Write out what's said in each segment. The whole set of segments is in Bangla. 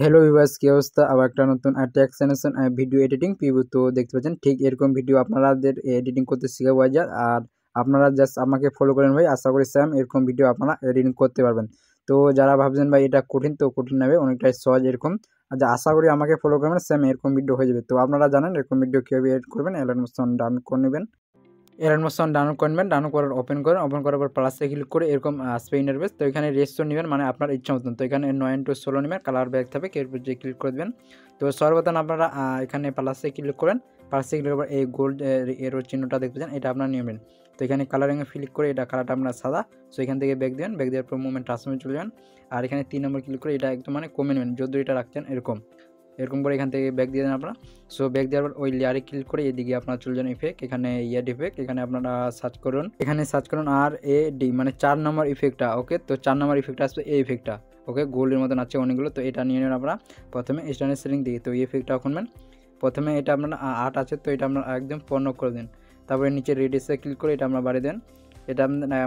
হ্যালো ভিউয়ার্স, কি অবস্থা? আবার একটা নতুন text animation video editing preview তো দেখতে পাচ্ছেন। ঠিক এরকম ভিডিও আপনাদের এডিটিং করতে শিখাবো আজ। আর আপনারা জাস্ট আমাকে ফলো করেন ভাই, আশা করি সেম এরকম ভিডিও আপনারা এডিটিং করতে পারবেন। তো যারা ভাবছেন ভাই এটা কঠিন, তো কঠিন নেবে অনেকটাই সহজ এরকম। আর আশা করি আমাকে ফলো করবেন, সেম এরকম ভিডিও হয়ে যাবে। তো আপনারা জানেন এরকম ভিডিও কীভাবে এডিট করবেন। অ্যানিমেশন ডাউনলোড করে নেবেন, অ্যানিমেশন ডাউনলোড করবেন, ডাউনলোড করার ওপেন করার পর প্লাসে ক্লিক করে এরকম আসবে ইন্টারফেস। তো এখানে রেজিস্ট্রেশন নেবেন, মানে আপনার ইচ্ছা মতন। তো এখানে 9:16 নেবেন, কালার ব্যাক থাকবে, এরপর যে ক্লিক করে দেবেন। তো সর্বপ্রথম আপনারা এখানে প্লাসে ক্লিক করেন, প্লাসে ক্লিক করার পর এই গোল্ড এরো চিহ্নটা দেখতে পাচ্ছেন, এটা আপনার নেবেন। তো এখানে কালারিংয়ে ক্লিক করে এটা কালারটা আপনার সাদা। সো এখান থেকে ব্যাক দেবেন, ব্যাক দেওয়ার পর মুভমেন্ট ট্রান্সফর্মে চলে যাবেন। আর এখানে 3 নম্বর ক্লিক করে এটা একদম মানে কমে নেবেন, যদি এটা রাখছেন এরকম করে এখান থেকে ব্যাক দিয়ে দেন আপনারা। সো ব্যাক দেওয়ার পর ওই লেয়ারে ক্লিক করে এদিকে আপনারা চলে যান ইফেক্ট, এখানে ইয়াড ইফেক্ট, এখানে আপনারা সার্চ করুন, এখানে সার্চ করুন RAD, মানে 4 নম্বর ইফেক্টটা। ওকে, তো 4 নম্বর ইফেক্টটা আসবে এই ইফেক্টটা। ওকে, গোল্ডের মতন আছে অনেকগুলো, তো এটা নিয়ে নেবেন আপনারা। প্রথমে স্ট্যান্ডার্ড সেটিং দিয়ে তো এই ইফেক্টটা খুলবেন। প্রথমে এটা আপনারা 8 আছে, তো এটা আপনারা একদম 15 করে দিন। তারপরে নিচে রেডিয়াসে ক্লিক করে এটা আপনারা বাড়িয়ে দেন, এটা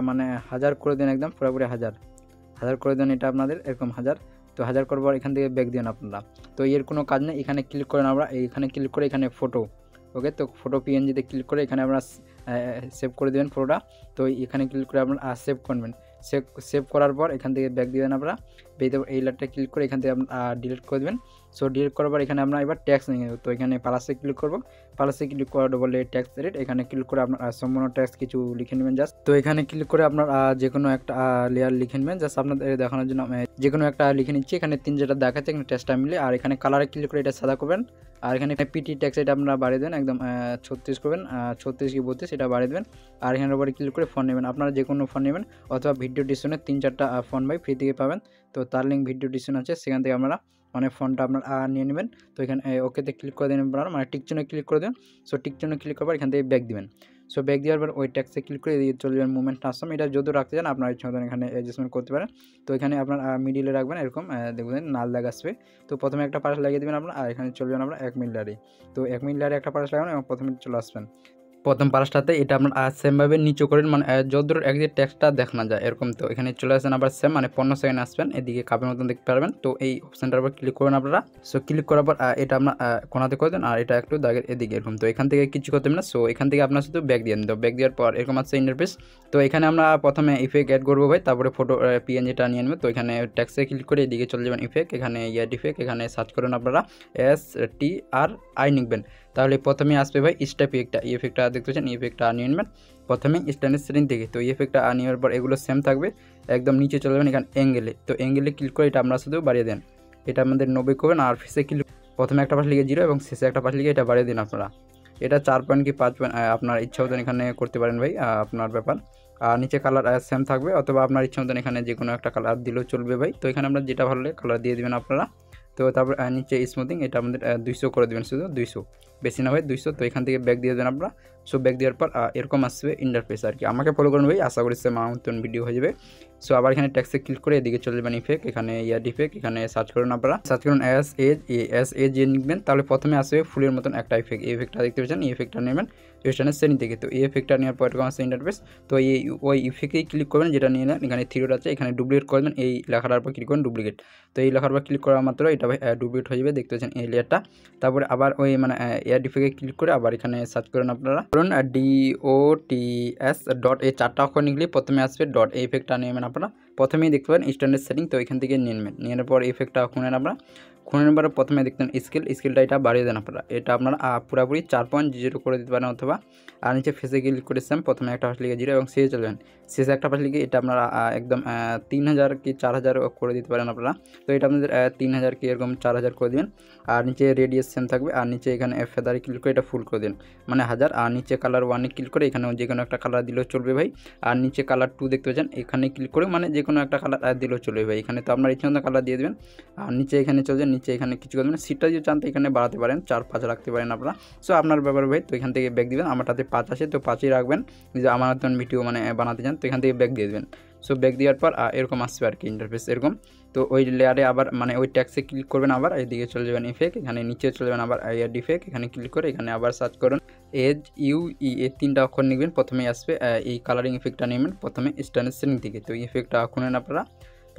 মানে 1000 করে দেন, একদম পুরোপুরি 1000 করে দেন, এটা আপনাদের এরকম 1000। তো 1000 করবার এখান থেকে ব্যাক দিন আপনারা। তো এর কোনো কাজ নেই, এখানে ক্লিক করেন আমরা, এইখানে ক্লিক করে এখানে ফটো। ওকে, তো ফটো পিএনজিতে ক্লিক করে এখানে আপনারা সেভ করে দেবেন ফটোটা। তো এখানে ক্লিক করে আপনারা সেভ করবেন। সেভ করার পর এখান থেকে ব্যাক দিবেন আপনারা, এই লাইটটা ক্লিক করে এখান থেকে ডিলিট করে দেবেন। সো ডিলিট করার পর এখানে আমরা এবার ট্যাক্স নিয়ে নেব। তো এখানে প্লাসে ক্লিক করবো, প্লাসে ক্লিক করার বলে ট্যাক্স রেট, এখানে ক্লিক করে আপনার সম্পূর্ণ ট্যাক্স কিছু লিখে নেবেন জাস্ট। তো এখানে ক্লিক করে আপনার যে কোনো একটা লেয়ার লিখে নেবেন জাস্ট আপনাদের দেখানোর জন্য। যে কোনো একটা লিখে নিচ্ছি, এখানে 3 যেটা দেখাচ্ছে এখানে টেক্সটটা মিলে। আর এখানে কালারে ক্লিক করে এটা সাদা করবেন। আর এখানে পিটি ট্যাক্স এটা আপনারা বাড়িয়ে দেবেন, একদম 36 করবেন, 36 কি 32 এটা বাড়িয়ে দেবেন। আর এখানের উপরে ক্লিক করে ফোন নেবেন, আপনারা যে কোনো ফোন নেবেন, অথবা ভিডিও ডিসকাউন্টে 3-4টা ফোন ভাই ফ্রি থেকে পাবেন। তো তার লিঙ্ক ভিডিও ডিসকাউন্ট আছে, সেখান থেকে আপনারা মানে ফোনটা আপনার নিয়ে নেবেন। তো এখানে ওকেতে ক্লিক করে দেবেন আপনারা, মানে টিক চিহ্নে ক্লিক করে দেবেন। সো টিক চিহ্নে ক্লিক করার পর এখান থেকে ব্যাক দিবেন। সো ব্যাক দেওয়ার পর ওই ট্যাক্সে ক্লিক করে দিয়ে চলে যাবেন মুভমেন্ট ট্রান্সফর্ম, এটা যদিও রাখতে চান আপনার ইচ্ছা মতন এখানে অ্যাডজাস্টমেন্ট করতে পারেন। তো এখানে আপনার মিডিলে রাখবেন এরকম, দেখবেন নাল দাগ আসবে। তো প্রথমে একটা পাশ লাগিয়ে দেবেন আপনার, আর এখানে চলে যাবেন আমরা 1 মিনিট লারে। তো 1 মিনিট লারে একটা পাশ লাগাবেন এবং প্রথমে চলে আসবেন প্রথম পাশটাতে, এটা আপনার সেমভাবে নিচু করেন, মানে যতদূর একদিকে টেক্সটটা দেখানো যায় এরকম। তো এখানে চলে আসেন আবার সেম, মানে 15 সেকেন্ড আসবেন, এদিকে কাপের মতন দেখতে পারবেন। তো এই অপশানটার উপর ক্লিক করবেন আপনারা। সো ক্লিক করার পর এটা আপনার কোনাতে করে দেন, আর এটা একটু দাগের এদিকে এরকম। তো এখান থেকে কিছু করতে হবে না। সো এখান থেকে আপনার শুধু ব্যাক দিয়ে দেন। তো ব্যাক দেওয়ার পর এরকম আছে ইন্টারফেস। তো এখানে আমরা প্রথমে ইফেক্ট অ্যাড করবো ভাই, তারপরে ফটো পিএনজিটা নিয়ে নেবে। তো এখানে ট্যাক্সে ক্লিক করে এদিকে চলে যাবেন ইফেক্ট, এখানে ইয়াড ইফেক্ট, এখানে সার্চ করেন আপনারা STRI লিখবেন। তাহলে প্রথমে আসবে ভাই স্টেপ ইফেক্টটা, এই ইফেক্টটা দেখতে পাচ্ছেন, এই ইফেক্টটা নিয়ে নেবেন প্রথমে স্ট্যান্ডার্ড সেটিং থেকে। তো এই ইফেক্টটা নেওয়ার পর এগুলো সেম থাকবে, একদম নিচে চলে যাবেন এখানে অ্যাঙ্গেলে। তো অ্যাঙ্গেলে ক্লিক করে এটা আমরা শুধু বাড়িয়ে দেন, এটা আমাদের 90 করবেন। আর ফেসে ক্লিক প্রথমে একটা পাশ লিখে 0 এবং শেষে একটা পাশ লিখে এটা বাড়িয়ে দিন আপনারা। এটা 4 পয়েন্ট কি 5 পয়েন্ট আপনার ইচ্ছা মতন এখানে করতে পারেন ভাই, আপনার ব্যাপার। আর নিচে কালার সেম থাকবে, অথবা আপনার ইচ্ছা মতন এখানে যে কোনো একটা কালার দিলেও চলবে ভাই। তো এখানে আমরা যেটা ভালো লাগে কালার দিয়ে দেবেন আপনারা। তো তারপর নিচে স্মুথিং এটা আমাদের 200 করে দেবেন, শুধু 200, বেশি না ভাই 200। তো এখান থেকে ব্যাক দিয়ে দেবেন আপনারা। সো ব্যাক দেওয়ার পর এরকম আসবে ইন্টারফেস আর কি। আমাকে ফলো করুন ভাই, আশা করি সে মতন ভিডিও হয়ে যাবে। সো আবার এখানে ট্যাক্সে ক্লিক করে এদিকে চলে যাবেন ইফেক্ট, এখানে ইয়াড ইফেক্ট, এখানে সার্চ করুন আপনারা, সার্চ করুন এস এ লিখবেন। তাহলে প্রথমে আসবে ফুলের মতন একটা ইফেক্ট, এই ইফেক্টটা দেখতে পাচ্ছেন, এই ইফেক্টটা নেবেন ওয়েস্টার্নের সেটিং থেকে। তো এই ইফেক্টটা নেওয়ার পর এরকম আসছে ইন্টারফেস। তো ওই ইফেক্টেই ক্লিক করবেন যেটা নিয়ে নেন, এখানে থ্রিডট আছে, এখানে ডুপ্লিকেট করবেন, এই লেখাটার উপর ক্লিক করবেন ডুপ্লিকেট। তো এই লেখার উপর ক্লিক করা মাত্র এটা ভাই ডুপ্লিকেট হয়ে যাবে, দেখতে পাচ্ছেন এই লেয়ারটা। তারপরে আবার ওই মানে এয়ার ইফেক্টে ক্লিক করে আবার এখানে সার্চ করেন আপনারা, ধরুন DOTS এই 4টা অক্ষর নিলে প্রথমে আসবে ডট, এই ইফেক্টটা নেবেন আপনারা। প্রথমেই দেখতে পাবেন স্ট্যান্ডার্ড সেটিং, তো এখান থেকে নিয়ে নেবেন, নেওয়ার পর ইফেক্টটা খুঁজেন আপনারা। খুঁজে পরে প্রথমে দেখতেন স্কেলটা এটা বাড়িয়ে দেন আপনারা, এটা আপনারা পুরোপুরি 4.0 করে দিতে পারেন, অথবা আর নিচে ফেসে ক্লিক করে সেম প্রথমে একটা পাশ লিখে 0 এবং শেষে চলবেন, শেষে একটা পাশ লিখে এটা আপনারা একদম 3000 কি 4000 করে দিতে পারেন আপনারা। তো এটা আপনাদের 3000 কি এরকম 4000 করে দিবেন। আর নিচে রেডিয়াস সেম থাকবে, আর নিচে এখানে ফেদারে ক্লিক করে এটা ফুল করে দিন, মানে 1000। আর নিচে কালার 1 ক্লিক করে এখানে যে কোনো একটা কালার দিলেও চলবে ভাই। আর নিচে কালার 2 দেখতে পাচ্ছেন, এখানে ক্লিক করে মানে যে কোনো একটা কালার দিলেও চলবে ভাই। এখানে তো আপনার ইচ্ছা মতো কালার দিয়ে দেবেন। আর নিচে এখানে চলে যান, নিচে এখানে কিছু করবেন, সিটটা যদি চান তো এখানে বাড়াতে পারেন, 4-5 রাখতে পারেন আপনারা। সো আপনার ব্যাপার ভাই। তো এখান থেকে ব্যাক দিবেন, আমারটাতে 5 আসে তো 5ই রাখবেন, যদি আমার নতুন ভিডিও মানে বানাতে চান তো এখান থেকে ব্যাক দিয়ে দেবেন। সো ব্যাক দেওয়ার পর এরকম আসবে আর কি ইন্টারফেস এরকম। তো ওই লেয়ারে আবার মানে ওই ট্যাক্সে ক্লিক করবেন, আবার এইদিকে চলে যাবেন ইফেক্ট, এখানে নিচে চলে যাবেন আবার ইয়াড ইফেক্ট, এখানে ক্লিক করে এখানে আবার সার্চ করুন HUE, এই 3টা অক্ষর নেবেন। প্রথমেই আসবে এই কালারিং ইফেক্টটা নেবেন প্রথমে স্ট্যান্ডার্ড সেটিং থেকে। তো এই ইফেক্টটা খুঁজেন আপনারা,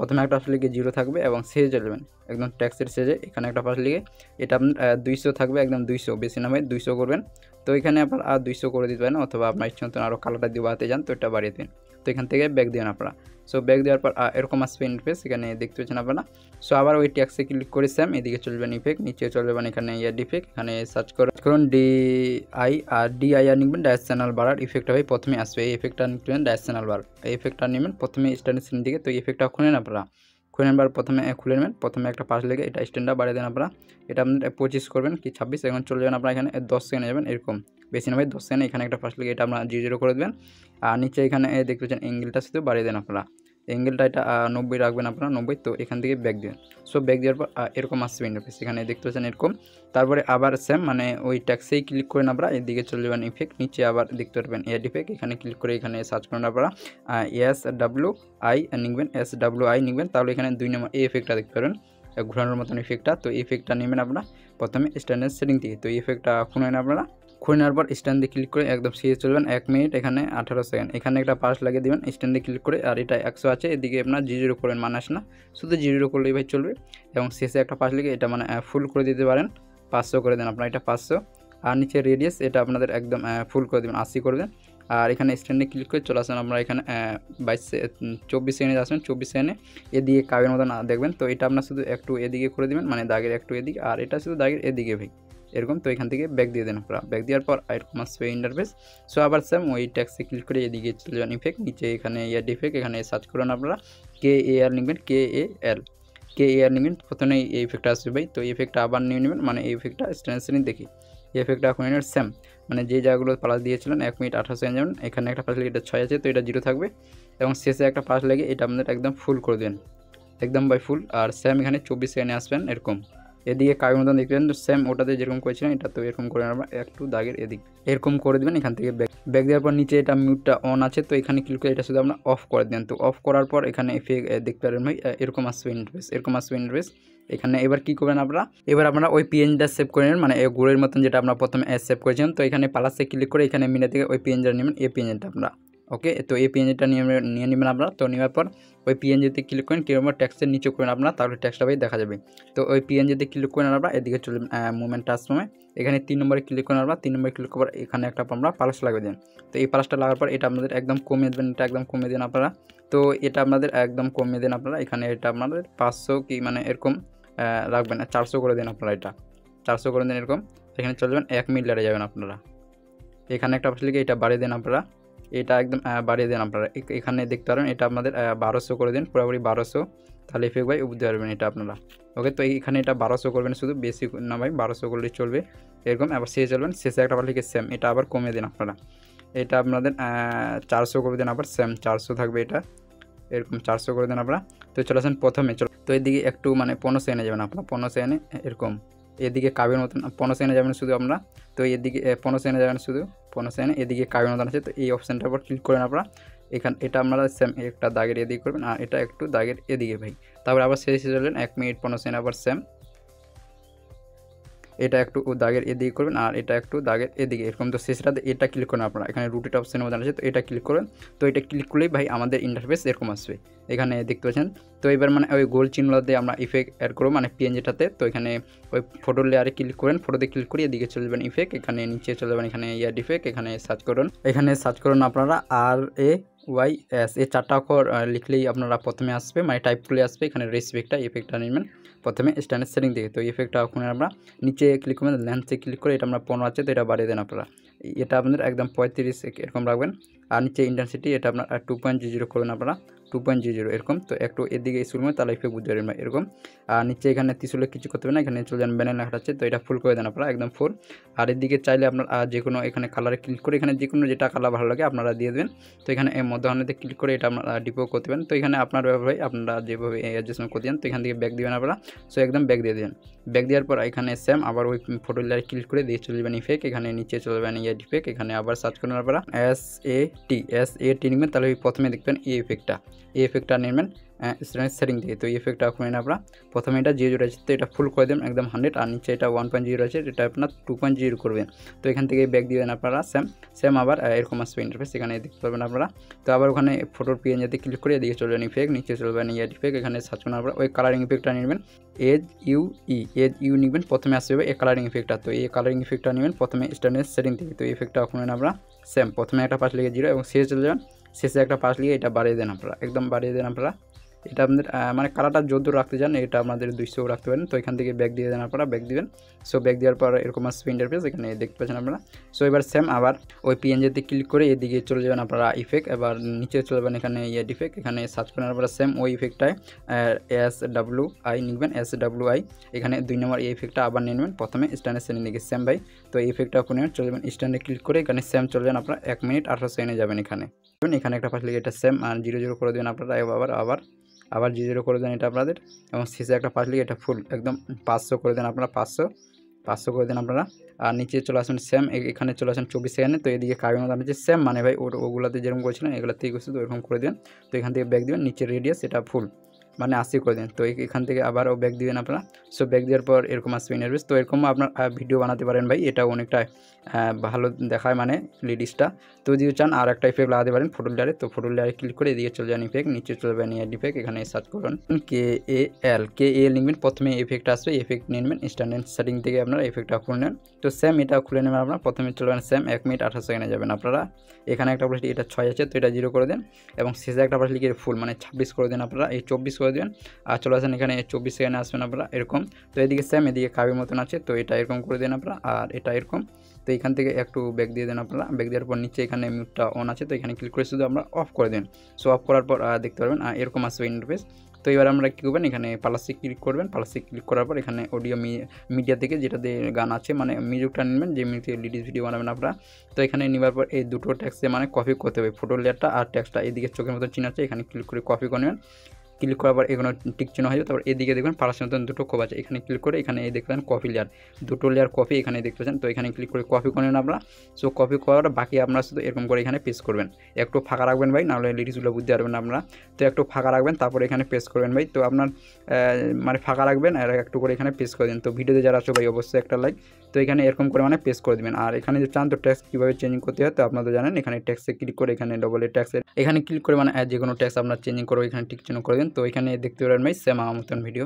প্রথমে একটা পাশে লিখে 0 থাকবে এবং সেজে চলে যাবেন একদম ট্যাক্সের সেজে। এখানে একটা পাশে লিখে এটা আপনার 200 থাকবে, একদম 200, বেশি না ভাই 200 করবেন। তো এখানে আপনার আর 200 করে দিতে পারেন, অথবা আপনার ইচ্ছা মতন আরও কালারটা দিয়ে বাড়াতে যান তো এটা বাড়িয়ে দেবেন। তো এখান থেকে ব্যাক দেবেন আপনারা। সো ব্যাক দেওয়ার পর এরকম আসবে ইন্টারফেস, এখানে দেখতে পাচ্ছেন আপনারা। সো আবার ওই ট্যাক্সে ক্লিক করে সেম এদিকে চলে যাবেন ইফেক্ট, নিচে চলে যাবেন এখানে ইফেক্ট, এখানে সার্চ করুন DIR নিবেন ডাইরেকশনাল বাড়ার ইফেক্টটা ভাই প্রথমে আসবে। এই ইফেক্টটা নিবেন ডাইরেকশনাল বার, এই ইফেক্টটা নেবেন প্রথমে স্ট্যান্ডার্ড দিকে। তো এই ইফেক্টটা খুলেন আপনারা, খুলে নেবার প্রথমে খুলে নেবেন, প্রথমে একটা পাশ লেগে এটা স্ট্যান্ডার্ড বাড়িয়ে দেন আপনারা। এটা আপনার 25 করবেন কি 26, এখন চলে যাবেন আপনারা এখানে 10 সেকেন্ড যাবেন এরকম, বেশি না ভাই 10 সেকেন্ড। এখানে একটা পাশ লেগে এটা আপনারা 0 করে দেবেন। আর নিচে এখানে দেখতে পাচ্ছেন অ্যাঙ্গেলটা শুধু বাড়িয়ে দেন আপনারা, অ্যাঙ্গেলটা এটা 90 রাখবেন আপনারা, 90। তো এখান থেকে ব্যাক দেবেন। সো ব্যাক দেওয়ার পর এরকম আসবে ইন্টারফেস, এখানে দেখতে পাচ্ছেন এরকম। তারপরে আবার সেম মানে ওই ট্যাক্সেই ক্লিক করেন আপনারা, এদিকে চলে যাবেন ইফেক্ট, নিচে আবার দেখতে পারবেন এড ইফেক্ট, এখানে ক্লিক করে এখানে সার্চ করেন আপনারা SWI নিবেন, SWI নিবেন। তাহলে এখানে 2 নম্বর এই ইফেক্টটা দেখতে পারেন ঘোরানোর মতন ইফেক্টটা। তো এই ইফেক্টটা নেবেন আপনারা প্রথমে স্ট্যান্ডার্ড সেটিং থেকে। তো এই ইফেক্টটা খুলেন আপনারা, খুলে নেওয়ার পর স্ট্যান্ডে ক্লিক করে একদম সিরিজ চলবেন 1 মিনিট, এখানে 18 সেকেন্ড। এখানে একটা পাস লাগিয়ে দেবেন স্ট্যান্ডে ক্লিক করে, আর এটা 100 আছে, এদিকে আপনার 0 করেন মানে আসে না, শুধু 0 করলেই ভাই চলবে। এবং শেষে একটা পাস লিখে এটা মানে ফুল করে দিতে পারেন, 500 করে দেন আপনারা, এটা 500। আর নিচে রেডিয়াস এটা আপনাদের একদম ফুল করে দেবেন, 80 করে দেন। আর এখানে স্ট্যান্ডে ক্লিক করে চলে আসেন আপনারা এখানে 24 সেকেন্ডে আসবেন, 24 সেকেন্ডে এদিকে কাগের মতন দেখবেন। তো এটা আপনার শুধু একটু এদিকে করে দেবেন, মানে দাগের একটু এদিকে, আর এটা শুধু দাগের এদিকে ভাই এরকম। তো এখান থেকে ব্যাক দিয়ে দেন আপনারা, ব্যাক দেওয়ার পর এরকম আসবে ইন্টারফেস। সো আবার সেম ওই ট্যাক্সে ক্লিক করে এদিকে চলে যান ইফেক্ট, নিচে এখানে ইফেক্ট, এখানে সার্চ করুন আপনারা KAR লিখবেন, KAR নিবেন, প্রথমে এই ইফেক্টটা আসবে ভাই। তো এই ইফেক্টটা আবার নিয়ে নেবেন, মানে এই ইফেক্টটা স্ট্যান্ড দেখি এই ইফেক্টটা এখন সেম, মানে যে জায়গাগুলো পাস দিয়েছিলেন 1 মিনিট 18 সেকেন্ড যাবেন, এখানে একটা পাস লেগে এটা 6 আছে, তো এটা 0 থাকবে। এবং শেষে একটা পাস লেগে এটা আপনাদের একদম ফুল করে দেবেন, একদম বাই ফুল। আর সেম এখানে 24 সেকেন্ডে আসবেন এরকম, এদিকে কাগের মতন দেখবেন সেম ওটাতে যেরকম করেছিলেন এটা তো এরকম করে নেবেন, একটু দাগের এদিক এরকম করে দেবেন। এখান থেকে ব্যাক দেওয়ার পর নিচে এটা মিউটটা অন আছে, তো এখানে ক্লিক করে এটা শুধু আপনারা অফ করে দেন। তো অফ করার পর এখানে দেখতে পারেন ভাই এরকম আসবে ইন্টারফেস, এরকম আসবে ইন্টারফেস। এখানে এবার কি করবেন আপনারা, এবার আপনারা ওই পিএনজিটা সেভ করে নেবেন, মানে গোলের মতন যেটা আপনারা প্রথমে সেভ করেছিলেন। তো এখানে প্লাসে ক্লিক করে এখানে মিলে থেকে ওই পিএনজিটা নেবেন, এই পিএনজিটা আপনারা ওকে। তো এই পিএনজিটা নিয়ে নেবেন আপনারা। তো নেওয়ার পর ওই পিএনজিতে ক্লিক করেন, কিরকম ট্যাক্সের নিচে করেন আপনারা, তাহলে ট্যাক্সটা ভাই দেখা যাবে। তো ওই পিএনজিতে ক্লিক করেন আপনারা, এদিকে চলে মুভমেন্ট টাস্করুমে, এখানে 3 নম্বরে ক্লিক করেন আপনারা। 3 নম্বরে ক্লিক করার এখানে একটা আমরা প্লাস লাগিয়ে দেন। তো এই প্লাসটা লাগার পর এটা আপনাদের একদম কমিয়ে দেবেন, এটা একদম কমিয়ে দেন আপনারা। তো এটা আপনাদের একদম কমিয়ে দেন আপনারা, এখানে এটা আপনাদের 500 কি মানে এরকম রাখবেন, 400 করে দেন আপনারা, এটা 400 করে দেন এরকম। এখানে চলে যাবেন 1 মিনিট লেটে যাবেন আপনারা, এখানে একটা পাশে লিখে এটা বাড়িয়ে দেন আপনারা, এটা একদম বাড়িয়ে দেন আপনারা। এখানে দেখতে পারেন এটা আপনাদের 1200 করে দেন, পুরোপুরি 1200, তাহলে ইফেক্ট ভাই বুঝতে পারবেন এটা আপনারা ওকে। তো এখানে এটা 1200 করবেন, শুধু বেশি না ভাই 1200 করলেই চলবে এরকম। আবার শেষে চলবেন, শেষে একটা পাশে লিখে সেম, এটা আবার কমিয়ে দেন আপনারা, এটা আপনাদের 400 করে দেন, আবার সেম 400 থাকবে এটা এরকম 400 করে দেন আপনারা। তো চলে আসেন প্রথমে, চলো তো এদিকে একটু মানে 15 সেকেন্ডে যাবেন আপনারা, 15 সেকেন্ডে এরকম এদিকে কাবের মতন 15 সেকেন্ডে যাবেন শুধু আপনারা। তো এদিকে 15 সেকেন্ডে যাবেন শুধু 15 সেকেন্ডে, এদিকে কাবের মতন আছে, তো এই অপশানটার উপর ক্লিক করেন আপনারা। এখানে এটা আপনারা সেম একটা দাগের এদিকে করবেন, আর এটা একটু দাগের এদিকে ভাই। তারপর আবার শেষে চলবেন 1 মিনিট 15 সেকেন্ড, আবার সেম এটা একটু দাগের এদিকে করবেন, আর এটা একটু দাগের এদিকে এরকম। তো শেষটাতে এটা ক্লিক করেন আপনারা, এখানে রুটেট অপশানের মধ্যে আছে, তো এটা ক্লিক করেন। তো এটা ক্লিক করলেই ভাই আমাদের ইন্টারফেস এরকম আসবে, এখানে দেখতে পাচ্ছেন। তো এবার মানে ওই গোল চিহ্নতে আমরা ইফেক্ট অ্যাড করবো, মানে পিএনজিটাতে। তো এখানে ওই ফটো লেয়ারে ক্লিক করেন, ফটোতে ক্লিক করে এদিকে চলে যাবেন ইফেক্ট, এখানে নিচে চলে যাবেন এখানে ইফেক্ট, এখানে সার্চ করুন, এখানে সার্চ করুন আপনারা RAYS, এই 4টা অক্ষর লিখলেই আপনারা প্রথমে আসবে, মানে টাইপ করলে আসবে। এখানে রেসপেক্টটা ইফেক্টটা নেবেন প্রথমে স্ট্যান্ডার্ড সেটিং থেকে। তো ইফেক্টটা ওখানে আমরা নিচে ক্লিক করবেন, লেন্থে ক্লিক করে এটা আমরা 15 আছে, তো এটা বাড়িয়ে দেন আপনারা, এটা আপনাদের একদম 35 এরকম রাখবেন। আর নিচে ইন্টেন্সিটি এটা আপনার 2.00 করবেন আপনারা, 2.00 এরকম। তো একটু এদিকে স্কুল में তাহলে ইফেক্ট বুঝতে পারবেন এরকম। আর নিচে এখানে ত্রিশুলে কিছু করতে হবে না, এখানে চলে যান ব্যানার লেখা আছে, তো এটা ফুল করে দেন আপনারা একদম ফুল। আর এদিকে চাইলে আপনার যে কোনো এখানে কালারে ক্লিক করে এখানে যে কোনো যেটা কালার ভালো লাগে আপনারা দিয়ে দেবেন। তো এখানে মধ্যখানেতে ক্লিক করে এটা আপনারা ডিপো করতে পারেন। তো এখানে আপনার ব্যাপারে আপনারা যেভাবে অ্যাডজাস্টমেন্ট করে দেন, তো এখান থেকে ব্যাক দিবেন আপনারা। সো একদম ব্যাক দিয়ে দেবেন, ব্যাক দেওয়ার পর এখানে সেম আবার ওই ফটো লেয়ারে ক্লিক করে দিয়ে চলে যাবেন ইফেক্ট, এখানে নিচে চলে যাবেন ইফেক্ট, এখানে আবার সার্চ করবেন আপনারা SAT নেবেন। তাহলে প্রথমে দেখবেন এই ইফেক্টটা নেবেন, স্ট্যান্ডার্ড সেটিং থেকে। তো এই ইফেক্টটা খুলে নিন আপনারা। প্রথমে এটা 0 আছে তো এটা ফুল করে দেবেন একদম 100, আর নিচে এটা 1.0 আছে এটা আপনার 2.0 করবেন। তো এখান থেকে ব্যাক দিবেন আপনারা সেম আবার এরকম আসবে ইন্টারফেস, এখানে দেখতে পারবেন আপনারা। তো আবার ওখানে ফটোর পিএনজিতে ক্লিক করে এদিকে চলবেন ইফেক্ট, নিচে চলবেন ইয়ার ইফেক্ট, এখানে সার্চ করুন আপনারা ওই কালারিং ইফেক্টটা নেবেন এজ ইউ নেবেন, প্রথমে আসবে এই কালারিং ইফেক্টটা। তো এই কালারিং ইফেক্টটা নেবেন প্রথমে স্ট্যান্ডার্ড সেটিং থেকে। তো এই ইফেক্টটা খুলেন আপনারা সেম প্রথমে একটা পাশ লিখে 0 এবং শেষে চলে যাবেন, শেষে একটা পাশ লিখে এটা বাড়িয়ে দেন আপনারা, একদম বাড়িয়ে দেন আপনারা। এটা আপনাদের মানে কালারটা যদ্দূর রাখতে চান এটা আপনাদের 200 রাখতে পারেন। তো এখান থেকে ব্যাক দিয়ে দেন আপনারা, ব্যাক দিবেন। সো ব্যাক দেওয়ার পর এরকম আসবে ইন্টারফেস, এখানে দেখতে পাচ্ছেন আপনারা। সো এবার সেম আবার ওই পিএনজিতে ক্লিক করে এদিকে চলে যাবেন আপনারা ইফেক্ট, এবার নিচে চলে যাবেন এখানে ইফেক্ট, এখানে সার্চ করেন আপনারা সেম ওই ইফেক্টটায় SWI নিবেন, SWI এখানে 2 নম্বর এই ইফেক্টটা আবার নিয়ে নেবেন প্রথমে স্ট্যান্ডার্ড সেটিং দিকে সেম ভাই। তো এই ইফেক্টটা আপনি চলে যাবেন স্ট্যান্ডার্ডে ক্লিক করে এখানে সেম চলে যান আপনারা 1 মিনিট 18 সেকেন্ডে যাবেন। এখানে একটা পাশ লিখে এটা সেম আর 0 করে দেবেন আপনারা, আবার 0 করে দেন এটা আপনাদের, এবং শেষে একটা পাশ লিখে এটা ফুল একদম 500 করে দেন আপনারা, 500 করে দেন আপনারা। আর নিচে চলে আসেন সেম, এখানে চলে আসেন 24 সেকেন্ডে। তো এদিকে কাগজের মতো আছে সেম মানে ভাই ওগুলাতে যেরকম করেছিলেন এগুলোতেই করছে, তো এরকম করে দেন। তো এখান থেকে ব্যাক দিবেন, নিচে রেডিয়াস এটা ফুল মানে 80 করে দেন। তো এখান থেকে আবারও ব্যাক দিবেন আপনারা। সো ব্যাক দেওয়ার পর এরকম আসবে ইন্টারফেস। তো এরকম আপনার ভিডিও বানাতে পারেন ভাই, এটা অনেকটা ভালো দেখায় মানে লিডিসটা। তো যদি চান আর একটা ইফেক্ট লাগাতে পারেন ফটো লেয়ারে, তো ফটো লেয়ারে ক্লিক করে এদিকে চলে যান ইফেক্ট, নিচে চলে যাবেন ইফেক্ট, এখানে সার্চ করুন KAL লিখবেন, প্রথমে ইফেক্ট আসবে ইফেক্ট নিয়ে নেবেন স্ট্যান্ডার্ড সেটিং থেকে আপনারা ইফেক্টটা খুলে নেন। তো সেম এটা খুলে নেবেন আপনারা, প্রথমে চলে যাবেন সেম 1 মিনিট 18 সেকেন্ডে যাবেন আপনারা। এখানে একটা পাশ এটা 6 আছে তো এটা 0 করে দেন, এবং শেষে একটা পাশ লিখে ফুল মানে 26 করে দেন আপনারা, এই 24 করে দেবেন। আর চলে আসেন এখানে 24 সেকেন্ডে আসবেন আপনারা এরকম। তো এদিকে সেম এদিকে কাবির মতন আছে তো এটা এরকম করে দেন আপনারা, আর এটা এরকম। তো এখান থেকে একটু ব্যাক দিয়ে দেন আপনারা, ব্যাক দেওয়ার পর নিচে এখানে মিউটটা অন আছে তো এখানে ক্লিক করে শুধু আমরা অফ করে দেন। সো অফ করার পর দেখতে পারবেন এরকম আসবে ইন্টারফেস। তো এবার আমরা কী করবেন, এখানে প্লাসে ক্লিক করবেন, প্লাসে ক্লিক করার পর এখানে অডিও মিডিয়া থেকে যেটাতে গান আছে মানে মিউজিকটা নেবেন, যে মিউজিক লিডিস ভিডিও বানাবেন আপনারা। তো এখানে নেওয়ার পর এই দুটো ট্যাক্সে মানে কপি করতে হবে, ফটো লেয়ারটা আর ট্যাক্সটা এদিকে চোখের মতো চিহ্ন আছে এখানে ক্লিক করে কপি করে নেবেন। ক্লিক করার পর এগুলো টিক চিহ্ন হয়ে যাবে, তারপর এদিকে দেখবেন পাশার মতন দুটো খোপ আছে এখানে ক্লিক করে এখানে এই দেখবেন কপি লেয়ার, দুটো লেয়ার কপি এখানে দেখতে পাচ্ছেন। তো এখানে ক্লিক করে কপি করে নেন আপনারা। সো কপি করার বাকি আপনারা শুধু এরকম করে এখানে পেস্ট করবেন, একটু ফাঁকা রাখবেন ভাই, নাহলে লিরিক্সগুলো বুঝতে পারবেন আপনারা। তো একটু ফাঁকা রাখবেন তারপরে এখানে পেস্ট করবেন ভাই। তো আপনার মানে ফাঁকা রাখবেন আর একটু করে এখানে পেস্ট করে দিন। তো ভিডিওতে যারা আছো ভাই অবশ্যই একটা লাইক। তো এখানে এরকম করে মানে পেস্ট করে দেবেন। আর এখানে যে চান তো ট্যাক্স কীভাবে চেঞ্জ করতে হয় তো আপনারা জানেন, এখানে ট্যাক্সে ক্লিক করে এখানে ডবল ট্যাক্সের এখানে ক্লিক করে মানে যে কোনো ট্যাক্স আপনার চেঞ্জিং করো এখানে টিক চিহ্ন করে দিন। তো এখানে দেখতে পারেন ভাই সেম আমার মতন ভিডিও।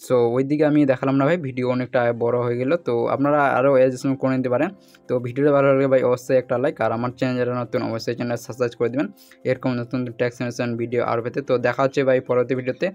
সো ওইদিকে আমি দেখালাম না ভাই, ভিডিও অনেকটা বড় হয়ে গেল। তো আপনারা আরও অ্যাডজাস্টমেন্ট করে নিতে পারেন। তো ভিডিওটা ভালো লাগলে ভাই অবশ্যই একটা লাইক, আর আমার চ্যানেল যারা নতুন অবশ্যই চ্যানেল সাবস্ক্রাইব করে দেবেন এরকম নতুন ট্যাক্স ভিডিও আরও পেতে। তো দেখা হচ্ছে ভাই পরবর্তী ভিডিওতে।